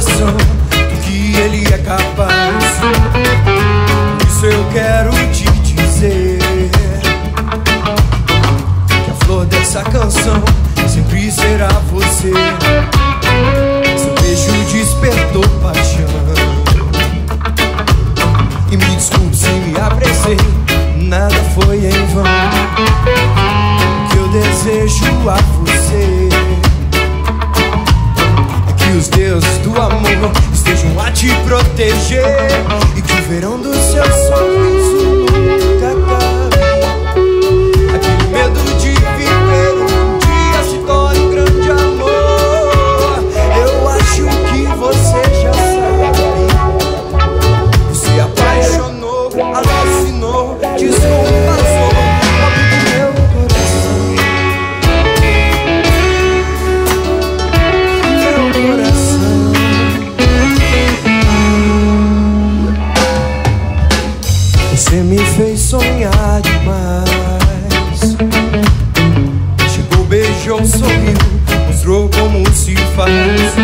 coração do que ele é capaz. Por isso eu quero te dizer que a flor dessa canção sempre será você. Seu beijo despertou paixão. E me desculpe se me apressei, nada foi em vão. O que eu desejo a você é que os deuses do amor estejam a te proteger e que o verão do seu sorriso nunca acabe. Aquele medo de viver um dia se torne um grande amor. Eu acho que você já sabe. Você apaixonou, alucinou, descompassou do meu coração. Meu coração. Você me fez sonhar demais. Chegou, beijou, sorriu, mostrou como se faz.